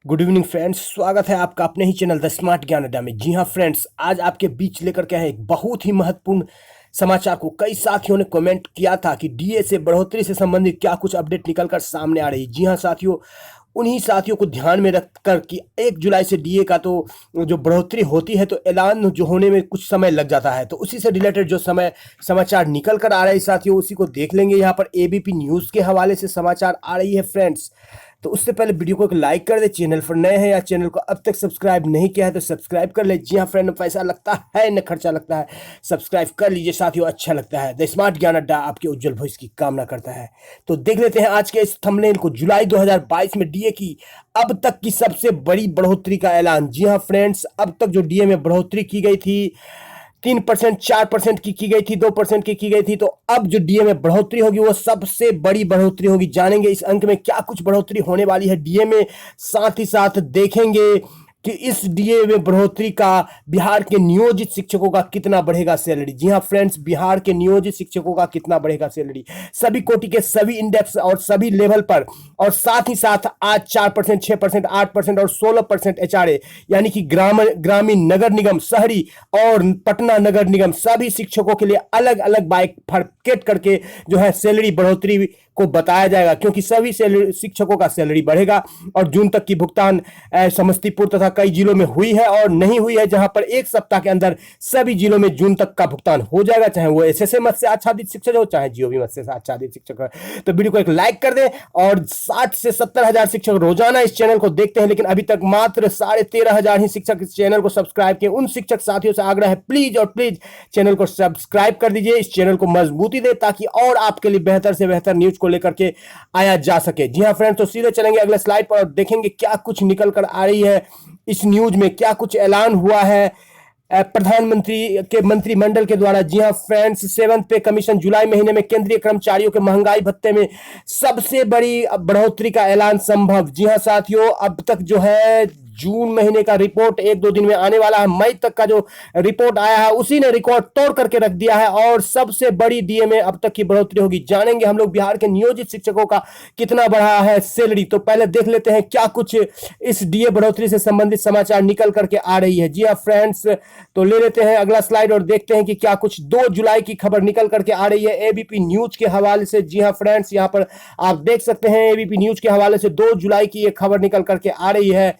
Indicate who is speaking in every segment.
Speaker 1: Good evening friends, स्वागत है आपका अपने ही चैनल द स्मार्ट ज्ञान अड्डा में। जी हाँ फ्रेंड्स, आज आपके बीच लेकर के आए एक बहुत ही महत्वपूर्ण समाचार को। कई साथियों ने कमेंट किया था कि डीए से बढ़ोतरी से संबंधित क्या कुछ अपडेट निकल कर सामने आ रही है। जी हाँ साथियों, उन्हीं साथियों को ध्यान में रखकर कि 1 जुलाई से डीए का तो जो बढ़ोतरी होती है तो ऐलान जो होने में कुछ समय लग जाता है, तो उसी से रिलेटेड जो समाचार निकल कर आ रहे हैं साथियों, उसी को देख लेंगे। यहाँ पर एबीपी न्यूज़ के हवाले से समाचार आ रही है फ्रेंड्स। तो उससे पहले वीडियो को एक लाइक कर दे, चैनल पर नए हैं या चैनल को अब तक सब्सक्राइब नहीं किया है तो सब्सक्राइब कर ले। जी हाँ फ्रेंड, पैसा लगता है न खर्चा लगता है, सब्सक्राइब कर लीजिए साथियों, अच्छा लगता है। द स्मार्ट ज्ञान अड्डा आपके उज्जवल भविष्य की कामना करता है। तो देख लेते हैं आज के इस थंबनेल को। जुलाई 2022 में डीए की अब तक की सबसे बड़ी बढ़ोतरी का ऐलान। जी हाँ फ्रेंड्स, अब तक जो डीए में बढ़ोतरी की गई थी 3%, 4% की गई थी, 2% की गई थी, तो अब जो डीए में बढ़ोतरी होगी वो सबसे बड़ी बढ़ोतरी होगी। जानेंगे इस अंक में क्या कुछ बढ़ोतरी होने वाली है डीए में, साथ ही साथ देखेंगे कि इस डीए में बढ़ोतरी का बिहार के नियोजित शिक्षकों का कितना बढ़ेगा सैलरी। जी हाँ फ्रेंड्स, बिहार के नियोजित शिक्षकों का कितना बढ़ेगा सैलरी, सभी कोटि के सभी इंडेक्स और सभी लेवल पर। और साथ ही साथ आज 4%, 6%, 8% और 16% एचआरए यानी कि ग्रामीण नगर निगम, शहरी और पटना नगर निगम सभी शिक्षकों के लिए अलग अलग बाइफरकेट करके जो है सैलरी बढ़ोतरी को बताया जाएगा, क्योंकि सभी शिक्षकों का सैलरी बढ़ेगा। और जून तक की भुगतान समस्तीपुर तथा कई जिलों में हुई है और नहीं हुई है, जहां पर एक सप्ताह के अंदर सभी जिलों में जून तक का भुगतान हो जाएगा, चाहे वो एसएसए मद से आच्छादित शिक्षक हो चाहे जीओबी मद से आच्छादित शिक्षक हो। तो वीडियो को एक लाइक कर दें। और 60 से 70 हजार शिक्षक रोजाना इस चैनल को देखते हैं, लेकिन अभी तक मात्र 13,500 ही शिक्षक इस चैनल को सब्सक्राइब किए। उन शिक्षक साथियों से आग्रह है, प्लीज और प्लीज चैनल को सब्सक्राइब कर दीजिए, इस चैनल को मजबूती दे ताकि और आपके लिए बेहतर से बेहतर न्यूज को लेकर के आया जा सके। जी हाँ फ्रेंड्स, तो सीधे चलेंगे अगले स्लाइड पर और देखेंगे क्या कुछ निकल कर आ रही है इस न्यूज में, क्या कुछ ऐलान हुआ है प्रधानमंत्री के मंत्रिमंडल के द्वारा। जी हाँ फ्रेंड्स, 7th पे कमीशन, जुलाई महीने में केंद्रीय कर्मचारियों के महंगाई भत्ते में सबसे बड़ी बढ़ोतरी का ऐलान संभव। जी हाँ साथियों, अब तक जो है जून महीने का रिपोर्ट 1-2 दिन में आने वाला है। मई तक का जो रिपोर्ट आया है उसी ने रिकॉर्ड तोड़ करके रख दिया है और सबसे बड़ी डीए में अब तक की बढ़ोतरी होगी। जानेंगे हम लोग बिहार के नियोजित शिक्षकों का कितना बढ़ा है सैलरी। तो पहले देख लेते हैं क्या कुछ इस डीए बढ़ोतरी से संबंधित समाचार निकल करके आ रही है। जी हाँ फ्रेंड्स, तो ले लेते हैं अगला स्लाइड और देखते हैं कि क्या कुछ 2 जुलाई की खबर निकल करके आ रही है एबीपी न्यूज के हवाले से। जी हाँ फ्रेंड्स, यहाँ पर आप देख सकते हैं एबीपी न्यूज के हवाले से 2 जुलाई की ये खबर निकल करके आ रही है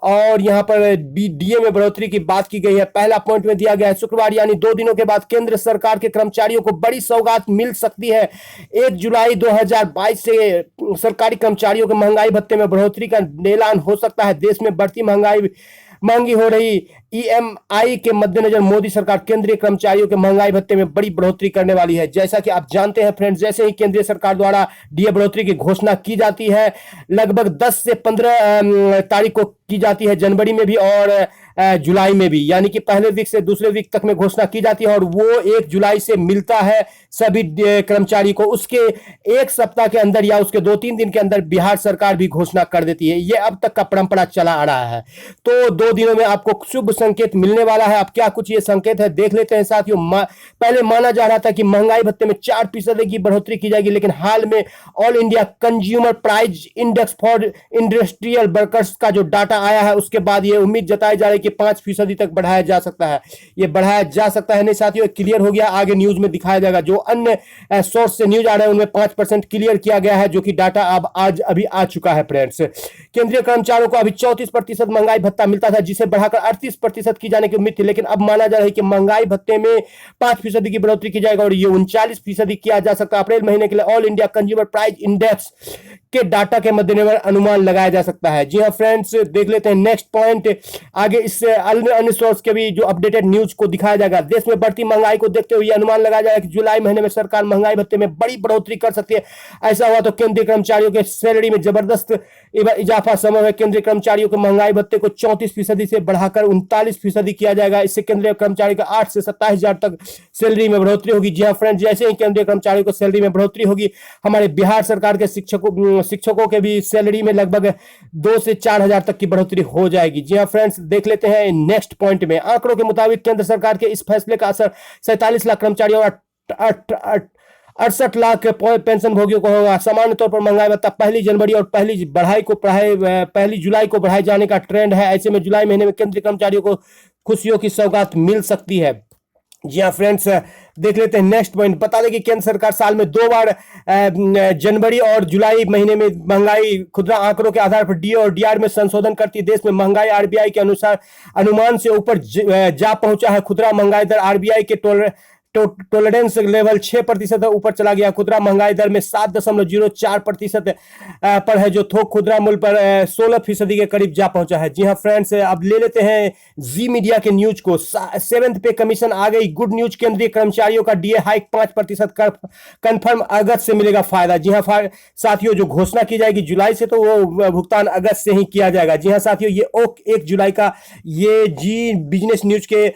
Speaker 1: और यहाँ पर डीए में बढ़ोतरी की बात की गई है। पहला पॉइंट में दिया गया है, शुक्रवार यानी 2 दिनों के बाद केंद्र सरकार के कर्मचारियों को बड़ी सौगात मिल सकती है। 1 जुलाई 2022 से सरकारी कर्मचारियों के महंगाई भत्ते में बढ़ोतरी का ऐलान हो सकता है। देश में बढ़ती महंगी हो रही ईएमआई के मद्देनजर मोदी सरकार केंद्रीय कर्मचारियों के महंगाई भत्ते में बड़ी बढ़ोतरी करने वाली है। जैसा कि आप जानते हैं फ्रेंड्स, जैसे ही केंद्रीय सरकार द्वारा डीए बढ़ोतरी की घोषणा की जाती है, लगभग 10 से 15 तारीख को की जाती है, जनवरी में भी और जुलाई में भी, यानी कि पहले वीक से दूसरे वीक तक में घोषणा की जाती है और वो 1 जुलाई से मिलता है सभी कर्मचारी को। उसके एक सप्ताह के अंदर या उसके 2-3 दिन के अंदर बिहार सरकार भी घोषणा कर देती है। ये अब तक का परंपरा चला आ रहा है। तो 2 दिनों में आपको शुभ संकेत मिलने वाला है। अब क्या कुछ ये संकेत है देख लेते हैं साथियों। पहले माना जा रहा था कि महंगाई भत्ते में 4% की बढ़ोतरी की जाएगी, लेकिन हाल में all India consumer price index for industrial workers का जो डाटा आया है उसके बाद ये उम्मीद जताई जा रही है कि 5% तक बढ़ाया जा सकता है। ये बढ़ाया जा सकता है नहीं साथियों, क्लियर हो गया, आगे न्यूज में दिखाया जाएगा। जो अन्य सोर्स से न्यूज आ रहे हैं उनमें 5% क्लियर किया गया है, जो कि डाटा अब आज अभी आ चुका है फ्रेंड्स। केंद्रीय कर्मचारियों को अभी 34% महंगाई भत्ता मिलता था, जिसे बढ़ाकर 38% की जाने की उम्मीद थी, लेकिन अब माना जा रहा है कि महंगाई भत्ते में 5% की बढ़ोतरी की जाएगी और ये 39% किया जा सकता है। अप्रैल महीने के लिए all India consumer price index के डाटा के मद्देनजर अनुमान लगाया जा सकता है। जी हाँ फ्रेंड्स, देख लेते हैं नेक्स्ट पॉइंट। आगे इससे अन्य सोर्स के भी जो अपडेटेड न्यूज को दिखाया जाएगा। देश में बढ़ती महंगाई को देखते हुए अनुमान लगाया जाएगा कि जुलाई महीने में सरकार महंगाई भत्ते में बड़ी बढ़ोतरी कर सकती है। ऐसा हुआ तो केंद्रीय कर्मचारियों के सैलरी में जबरदस्त इजाफा संभव है। केंद्रीय कर्मचारियों के महंगाई भत्ते को 34% से बढ़ाकर 39% किया जाएगा। इससे केंद्रीय कर्मचारी का 8 से 27 हजार तक सैलरी में बढ़ोतरी होगी। जी हाँ फ्रेंड्स, जैसे ही केंद्रीय कर्मचारियों को सैलरी में बढ़ोतरी होगी, हमारे बिहार सरकार के शिक्षकों के भी सैलरी में लगभग 2 से 4 हजार तक की बढ़ोतरी हो जाएगी। जी हाँ फ्रेंड्स, देख लेते हैं नेक्स्ट पॉइंट में। आंकड़ों के मुताबिक केंद्र सरकार के इस फैसले का असर 47 लाख कर्मचारियों और 68 लाख पेंशन भोगियों को होगा सामान्य तौर पर महंगाई भत्ता 1 जनवरी और पहली जुलाई को बढ़ाए जाने का ट्रेंड है। ऐसे में जुलाई महीने में केंद्रीय कर्मचारियों को खुशियों की सौगात मिल सकती है। जी हाँ फ्रेंड्स, देख लेते हैं नेक्स्ट पॉइंट। बता दें कि केंद्र सरकार साल में 2 बार जनवरी और जुलाई महीने में महंगाई खुदरा आंकड़ों के आधार पर डीए और डीआर में संशोधन करती है। देश में महंगाई आरबीआई के अनुसार अनुमान से ऊपर जा पहुंचा है। खुदरा महंगाई दर आरबीआई के टॉलरेंस लेवल 6% ऊपर चला गया। खुदरा महंगाई दर में 7.04% पर है, जो थोक खुदरा मूल्य पर 16% के करीब जा पहुंचा है। जी हाँ फ्रेंड्स, अब ले लेते हैं जी मीडिया के न्यूज को। 7th पे कमीशन आ गई, गुड न्यूज। केंद्रीय कर्मचारियों का डीए हाइक 5% कंफर्म, अगस्त से मिलेगा फायदा। जी हाँ साथियों, जो घोषणा की जाएगी जुलाई से, तो वो भुगतान अगस्त से ही किया जाएगा। जी हाँ साथियों, ये 1 जुलाई का ये जी बिजनेस न्यूज के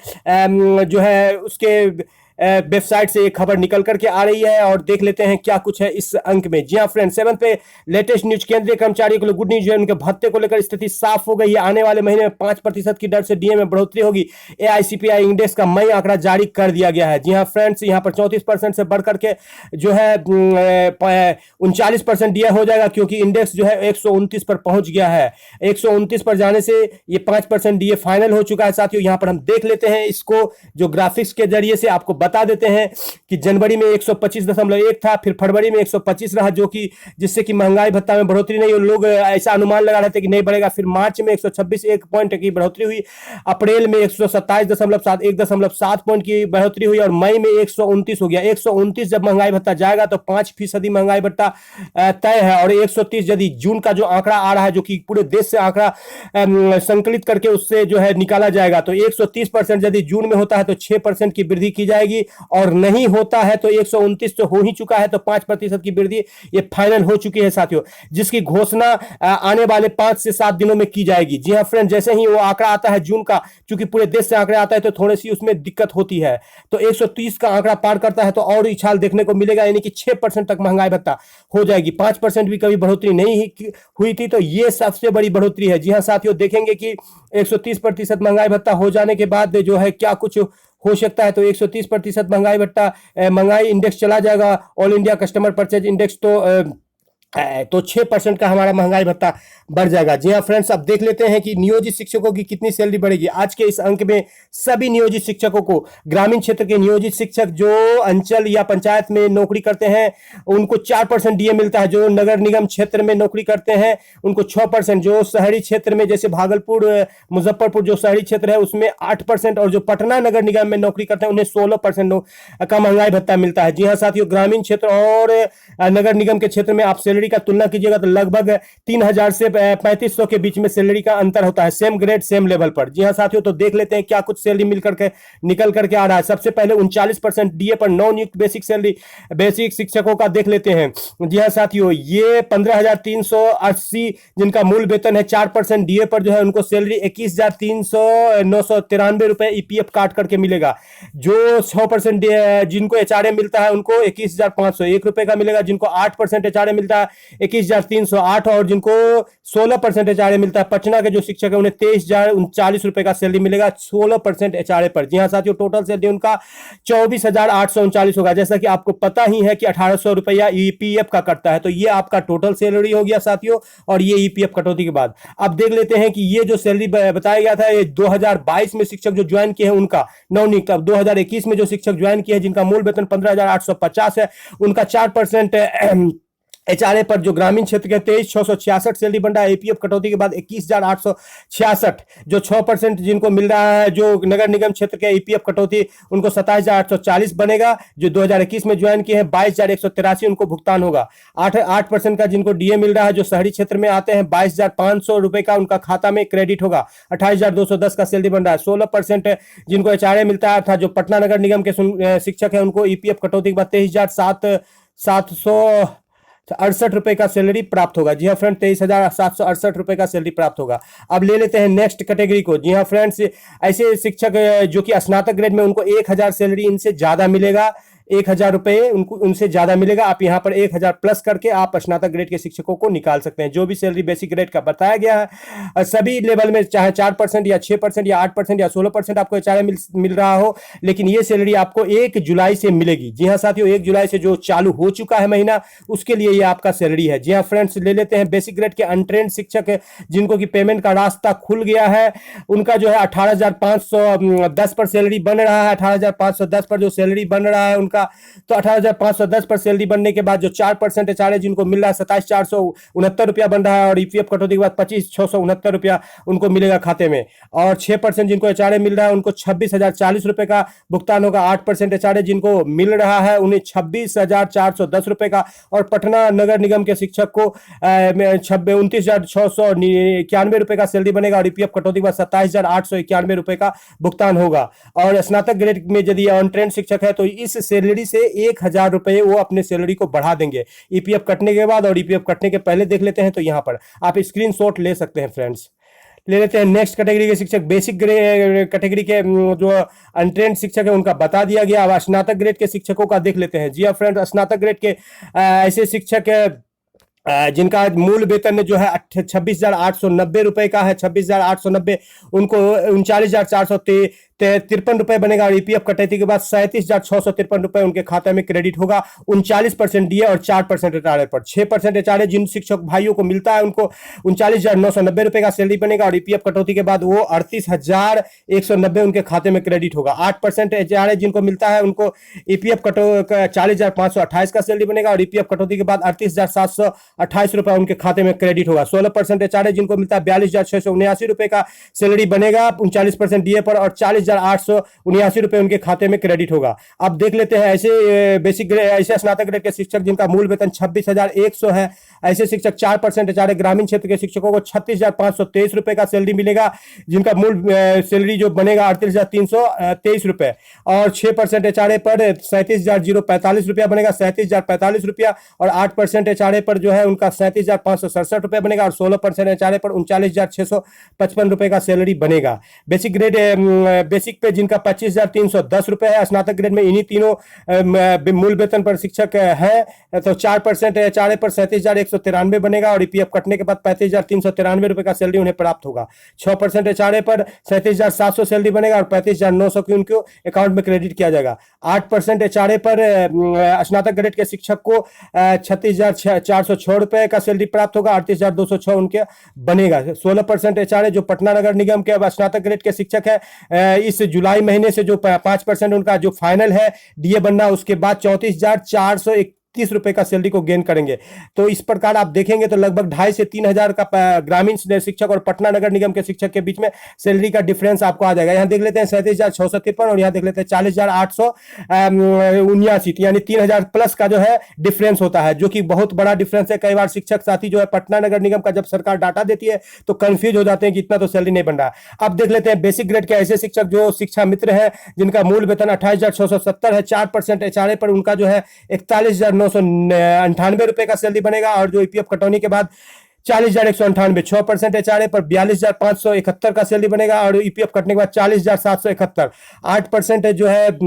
Speaker 1: जो है उसके वेबसाइट से एक खबर निकल करके आ रही है, और देख लेते हैं क्या कुछ है इस अंक में। जी हाँ फ्रेंड, 7th पे लेटेस्ट न्यूज। केंद्रीय कर्मचारियों के लिए गुड न्यूज है, उनके भत्ते को लेकर स्थिति साफ हो गई है। आने वाले महीने में 5% की दर से डीए में बढ़ोतरी होगी। एआईसीपीआई इंडेक्स का मई आंकड़ा जारी कर दिया गया है। जी हाँ फ्रेंड्स, यहाँ पर 34% से बढ़कर के जो है 39% डीए हो जाएगा, क्योंकि इंडेक्स जो है 129 पर पहुंच गया है। 129 पर जाने से ये 5% डीए फाइनल हो चुका है। साथियों, यहाँ पर हम देख लेते हैं इसको, जो ग्राफिक्स के जरिए से आपको बता देते हैं कि जनवरी में 125.1 था, फिर फरवरी में 125 रहा, जो कि जिससे कि महंगाई भत्ता में बढ़ोतरी नहीं, लोग ऐसा अनुमान लगा रहे थे कि नहीं बढ़ेगा। फिर मार्च में 126, 1 पॉइंट की बढ़ोतरी हुई। अप्रैल में 127.7, 1.7 पॉइंट की बढ़ोतरी हुई, और मई में 129 हो गया। 129 जब महंगाई भत्ता जाएगा तो 5% महंगाई भत्ता तय है। और 130 यदि जून का जो आंकड़ा आ रहा है, जो कि पूरे देश से आंकड़ा संकलित करके उससे जो है निकाला जाएगा, तो 130% यदि जून में होता है तो 6% की वृद्धि की जाएगी, और नहीं होता है तो 129 तो हो ही चुका है, तो 5% की वृद्धि ये फाइनल हो चुकी है साथियों, जिसकी घोषणा आने वाले 5 से 7 दिनों में की जाएगी। जी हाँ फ्रेंड, जैसे ही वो आंकड़ा आता है जून का, क्योंकि पूरे देश से आंकड़े आता है तो थोड़ी सी उसमें दिक्कत होती है, तो 130 का आंकड़ा पार करता है तो और उछाल देखने को मिलेगा, यानी कि 6% तक महंगाई भत्ता हो जाएगी। 5% भी कभी बढ़ोतरी नहीं हुई थी, तो ये सबसे बड़ी बढ़ोतरी है। जी हाँ साथियों, देखेंगे कि 130% महंगाई भत्ता हो जाने के बाद जो है क्या कुछ हो सकता है। तो 130% महंगाई भत्ता, महंगाई इंडेक्स चला जाएगा, all India customer purchase index, तो 6% का हमारा महंगाई भत्ता बढ़ जाएगा। जी हाँ फ्रेंड्स, अब देख लेते हैं कि नियोजित शिक्षकों की कितनी सैलरी बढ़ेगी। आज के इस अंक में सभी नियोजित शिक्षकों को, ग्रामीण क्षेत्र के नियोजित शिक्षक जो अंचल या पंचायत में नौकरी करते हैं उनको 4% डीए मिलता है। जो नगर निगम क्षेत्र में नौकरी करते हैं उनको 6%, जो शहरी क्षेत्र में जैसे भागलपुर, मुजफ्फरपुर जो शहरी क्षेत्र है उसमें 8%, और जो पटना नगर निगम में नौकरी करते हैं उन्हें 16% का महंगाई भत्ता मिलता है। जी हाँ साथियों, ग्रामीण क्षेत्र और नगर निगम के क्षेत्र में आप सैलरी का तुलना कीजिएगा तो लगभग 3000 से 3500 के बीच में सैलरी का अंतर होता है, सेम ग्रेड सेम लेवल पर। जी हाँ साथियों, तो देख लेते हैं क्या कुछ सैलरी मिलकर के निकल करके आ रहा है। सबसे पहले 39% डीए पर नवनियुक्त बेसिक सैलरी बेसिक शिक्षकों का देख लेते हैं। जी हाँ साथियों, ये 15,380 जिनका मूल वेतन है, 4% डीए पर जो है उनको सैलरी 21,993 रुपए ईपीएफ काट करके मिलेगा। जो 6% जिनको एचआरए मिलता है उनको 21,501 रुपए का मिलेगा। जिनको 8% एचआरए मिलता है 21,308, और जिनको 16% एचआरए मिलता है, पटना के जो शिक्षक है उन्हें 23,039 रुपए का सैलरी मिलेगा 16% एचआरए पर। जी हाँ साथियों, टोटल सैलरी उनका 24,839 होगा। जैसा कि आपको पता ही है कि 1,800 रुपया ईपीएफ का कटता है, तो ये आपका टोटल सैलरी हो गया साथियों, और ये ईपीएफ कटौती के बाद। अब देख लेते हैं कि ये जो सैलरी बताया गया था, ये 2022 में शिक्षक जो ज्वाइन किए हैं उनका नवनियुक्त, अब 2021 में जो शिक्षक ज्वाइन किए हैं जिनका मूल वेतन 15,850 है, उनका 4% एचआरए पर जो ग्रामीण क्षेत्र के 23,666 सैलरी बन रहा है, एपीएफ कटौती के बाद 21,866। जो 6% जिनको मिल रहा है जो नगर निगम क्षेत्र के ईपीएफ कटौती, उनको 27,840 बनेगा। जो 2021 में ज्वाइन किए हैं 22,183 उनको भुगतान होगा। 8% का जिनको डीए मिल रहा है जो शहरी क्षेत्र में आते हैं 22,500 रुपए का उनका खाता में क्रेडिट होगा। 28,210 का सैलरी बन रहा है। 16% जिनको एचआरए मिलता है अर्थात जो पटना नगर निगम के शिक्षक है उनको ईपीएफ कटौती के बाद 23,768 रुपए का सैलरी प्राप्त होगा। जी हाँ फ्रेंड, 23,768 रुपए का सैलरी प्राप्त होगा। अब ले लेते हैं नेक्स्ट कैटेगरी को। जी हाँ फ्रेंड्स, ऐसे शिक्षक जो कि स्नातक ग्रेड में उनको 1,000 सैलरी इनसे ज्यादा मिलेगा। 1,000 रुपये उनको उनसे ज्यादा मिलेगा। आप यहाँ पर 1,000 प्लस करके आप स्नातक ग्रेड के शिक्षकों को निकाल सकते हैं। जो भी सैलरी बेसिक ग्रेड का बताया गया है सभी लेवल में, चाहे 4% या 6% या 8% या 16% आपको एचआरए मिल रहा हो, लेकिन ये सैलरी आपको 1 जुलाई से मिलेगी। जी हाँ साथियों, 1 जुलाई से जो चालू हो चुका है महीना, उसके लिए ये आपका सैलरी है। जी हाँ फ्रेंड्स, ले लेते हैं बेसिक ग्रेड के अनट्रेंड शिक्षक जिनको की पेमेंट का रास्ता खुल गया है, उनका जो है 18,510 पर सैलरी बन रहा है। 18,510 पर जो सैलरी बन रहा है उनका, तो 18,510 पर सैलरी बनने के बाद जो 4% एचआरए जिनको मिल रहा है 27,469 रुपया बन रहा है, और ईपीएफ कटौती के बाद 25,669 रुपया उनको मिलेगा खाते में। और 6% जिनको एचआरए मिल रहा है उनको 26,040 रुपए का भुगतान होगा। 8% एचआरए जिनको मिल रहा है उन्हें 26,410 रुपए का। और पटना नगर निगम के शिक्षक को 29,691 रुपए का सैलरी बनेगा, और ईपीएफ कटौती के बाद 27,891 रुपए का भुगतान होगा। और स्नातक ग्रेड में यदि ऑन ट्रेंड शिक्षक है तो इस सैलरी से 1,000 रुपए वो अपने सैलरी को बढ़ा देंगे ईपीएफ कटने के बाद। और ईपीएफ कटने के पहले देख लेते हैं, तो यहां पर आप स्क्रीनशॉट ले सकते हैं फ्रेंड्स। ले लेते हैं नेक्स्ट कैटेगरी के शिक्षक। बेसिक ग्रेड कैटेगरी के जो अनट्रेंड शिक्षक है उनका बता दिया गया। अब स्नातक ग्रेड के शिक्षकों का देख लेते हैं। जी हाँ फ्रेंड, स्नातक ग्रेड के ऐसे शिक्षक जिनका मूल वेतन जो है 26,890 रुपए का है, 26,890, उनको 39,453 रुपए बनेगा। और ईपीएफ कटौती के बाद 37,653 रुपए उनके खाते में क्रेडिट होगा। 39% डीए और 4% एचआरए पर। 6% एचआरए जिन शिक्षक भाइयों को मिलता है उनको 39,990 रुपए का सैलरी बनेगा, और ईपीएफ कटौती के बाद वो 38,190 उनके खाते में क्रेडिट होगा। 8% एचआरए जिनको मिलता है उनको ईपीएफ 40,528 का सैलरी बनेगा, और ईपीएफ कटौती के बाद 38,728 रुपए उनके खाते में क्रेडिट होगा। 16% एचआरए जिनको मिलता है 42,679 रुपए का सैलरी बनेगा 39% डीए पर, और 40,879 रुपए उनके खाते में क्रेडिट होगा। अब देख लेते हैं ऐसे बेसिक ग्रेड, ऐसे स्नातक ग्रेड के शिक्षक जिनका मूल वेतन 26,100 है। ऐसे शिक्षक 4% एचआरए ग्रामीण क्षेत्र के शिक्षकों को 36,523 रुपए का सैलरी मिलेगा, जिनका मूल सैलरी जो बनेगा 38,323 रुपए। और 6% एचआरए पर 37,045 रुपया बनेगा, 37,045 रुपया। और 8% एचआरए पर जो है उनका 37,567 रुपए बनेगा, और 16% एचआरए पर 39,655 रुपए का सैलरी बनेगा। बेसिक ग्रेड बेसिक पे जिनका 25,310 रुपए है, स्नातक ग्रेड में इन्हीं तीनों मूल वेतन पर शिक्षक है, तो 4% एचआरए पर 37,193 बनेगा, और ईपीएफ कटने के बाद 35,393 रुपए का सैलरी उन्हें प्राप्त होगा। 6% एचआरए पर 37,700 सैलरी बनेगा, और 35,900 की उनके अकाउंट में क्रेडिट किया जाएगा। 8% एचआरए पर स्नातक ग्रेड के शिक्षक को 36,406 रुपए का सैलरी प्राप्त होगा, 38,206 उनके बनेगा। 16% एचआरए जो पटना नगर निगम के स्नातक ग्रेड के शिक्षक है, इस जुलाई महीने से जो 5% उनका जो फाइनल है डीए बनना, उसके बाद 34,431 रुपए का सैलरी को गेन करेंगे। तो इस प्रकार आप देखेंगे तो लगभग 2,500 से 3,000 का ग्रामीण शिक्षक और पटना नगर निगम के शिक्षक के बीच में सैलरी का डिफरेंस आपको आ जाएगा। यहाँ देख लेते हैं 37,653, और यहाँ देख लेते हैं 40,879, यानी 3,000 प्लस का जो है डिफरेंस होता है, जो कि बहुत बड़ा डिफरेंस है। कई बार शिक्षक साथी जो है पटना नगर निगम का जब सरकार डाटा देती है तो कंफ्यूज हो जाते हैं कि इतना तो सैलरी नहीं बन रहा। अब देख लेते हैं बेसिक ग्रेड के ऐसे शिक्षक जो शिक्षा मित्र है, जिनका मूल वेतन 28,670 है। 4% एचआरए पर उनका जो है 41,998 रुपए का सैलरी बनेगा, और जो ईपीएफ कटौनी के बाद 40,198। 6% एचआरए पर 42,571 का सैलरी बनेगा, और ईपीएफ कटने के बाद 40,771। 8% जो है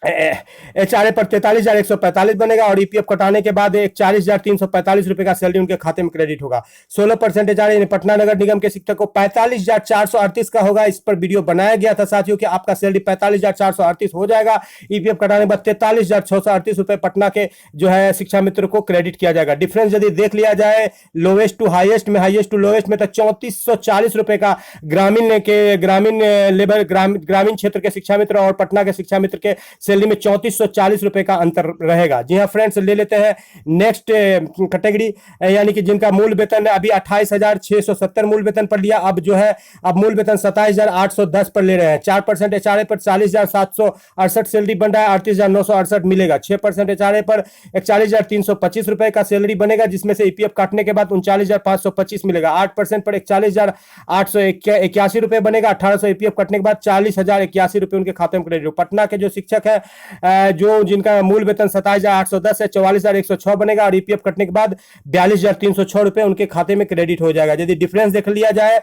Speaker 1: एचआरए पर 43,145 बनेगा, और ईपीएफ कटाने के बाद 40,345 रुपए का सैलरी उनके खाते में क्रेडिट होगा। 16% एचआरए पटना नगर निगम के शिक्षक को 45,438 का होगा। इस पर वीडियो बनाया गया था साथियों कि आपका सैलरी 45,438 हो जाएगा। ईपीएफ कटाने के बाद 43,638 रुपए पटना के जो है शिक्षा मित्र को क्रेडिट किया जाएगा। डिफरेंस यदि देख लिया जाए लोवेस्ट टू हाईएस्ट में, हाईएस्ट टू लोवेस्ट में, तो 3440 रुपए का ग्रामीण लेबर ग्रामीण क्षेत्र के शिक्षा मित्र और पटना के शिक्षा मित्र के सैलरी में 3440 रुपए का अंतर रहेगा। जी हाँ फ्रेंड्स, ले लेते हैं नेक्स्ट कैटेगरी, यानी कि जिनका मूल वेतन अभी 28,670 मूल वेतन पर लिया, अब जो है अब मूल वेतन 27,810 पर ले रहे हैं। 4% एचआरए पर 40,768 सैलरी बन रहा है, 38,968 मिलेगा। 6% एचआरए पर 41,325 रुपए का सैलरी बनेगा, जिसमें से ईपीएफ काटने के बाद 39,525 मिलेगा। 8% पर 41,881 रुपए बनेगा, 1800 ईपीएफ कटने के बाद 40,081 रुपए उनके खाते में क्रेडिट। पटना के जो शिक्षक है जो जिनका मूल वेतन 27,810 है, 44,106 बनेगा, और ईपीएफ कटने के बाद 42,306 रुपए उनके खाते में क्रेडिट हो जाएगा। यदि डिफरेंस देख लिया जाए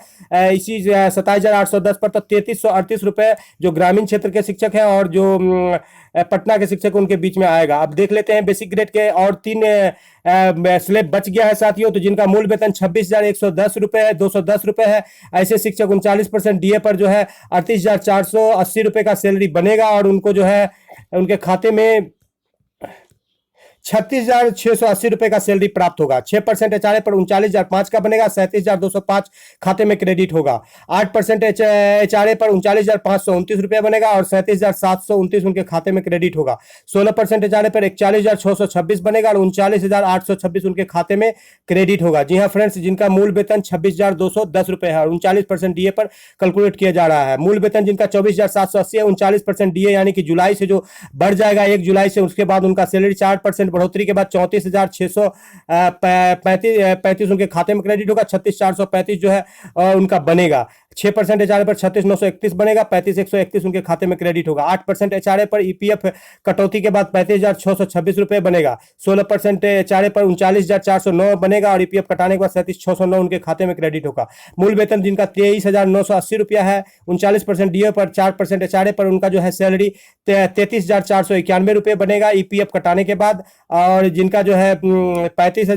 Speaker 1: इसी 27,810 पर, तो 3338 रुपए जो ग्रामीण क्षेत्र के शिक्षक हैं, और जो पटना के शिक्षक उनके बीच में आएगा। अब देख लेते हैं बेसिक ग्रेड के और 3 स्लैब बच गया है साथियों, तो जिनका मूल वेतन 26,110 रुपए है, 210 रुपए है। ऐसे शिक्षक 39% डीए पर जो है 38,480 रुपए का सैलरी बनेगा और उनको जो है उनके खाते में 36,680 रुपए का सैलरी प्राप्त होगा। 6% एचआरए पर 39,005 का बनेगा, 37,205 खाते में क्रेडिट होगा। 8% एचआरए पर 39,529 रुपया बनेगा और 37,729 उनके खाते में क्रेडिट होगा। 16% एचआरए पर 41,626 बनेगा और 39,826 उनके खाते में क्रेडिट होगा। जी हाँ फ्रेंड्स, जिनका मूल वेतन 26,210 रुपए है और 39% डीए पर कैलकुलेट किया जा रहा है। मूल वेतन जिनका 24,780 है, 39% डीए यानी कि जुलाई से जो बढ़ जाएगा 1 जुलाई से, उसके बाद उनका सैलरी 4% बढ़ोतरी के बाद 34,635 उनके खाते में क्रेडिट होगा। 36,435 जो है उनका बनेगा। 6% एचआरए पर 36,931 बनेगा, 35,131 उनके खाते में क्रेडिट होगा। 8% एचआरए पर ईपीएफ कटौती के बाद 35,626 रुपए बनेगा। 16% एचआरए पर 39,409 बनेगा और ईपीएफ कटाने के बाद 37,609 उनके खाते में क्रेडिट होगा। मूल वेतन जिनका 23,980 रुपया है, 39% डीए पर 4% एचआरए पर उनका जो है सैलरी 33,491 रुपये बनेगा ईपीएफ कटाने के बाद। और जिनका जो है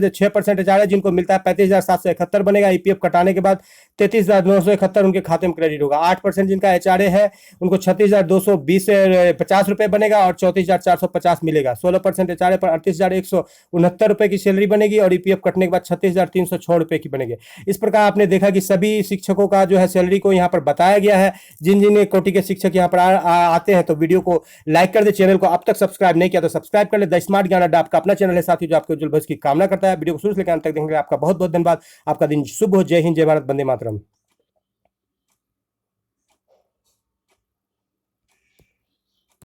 Speaker 1: 6% एचआरए जिनको मिलता है 35,771 बनेगा ईपीएफ कटाने के बाद। 33,971 उनके खाते में क्रेडिट होगा। 8% जिनका एचआरए है उनको 36,250 रुपए बनेगा और 34,450 मिलेगा। 16% एचआरए पर 38,169 रुपए की सैलरी बनेगी और ईपीएफ कटने के बाद 36,306 रुपए की बनेगी। इस प्रकार आपने देखा कि सभी शिक्षकों का जो है सैलरी को यहाँ पर बताया गया है। जिन जिन कोटि के शिक्षक यहाँ पर आते हैं तो वीडियो को लाइक कर दे। चैनल को अब तक सब्सक्राइब नहीं किया तो सब्सक्राइब कर ले। द स्मार्ट ज्ञान अड्डा आपका अपना चैनल है साथी, जो आपके उज्जवल भविष्य की कामना करता है। वीडियो को शुरू से लेकर अंत तक देखने के लिए आपका बहुत बहुत धन्यवाद। आपका दिन शुभ हो। जय हिंद, जय भारत, वंदे मातरम।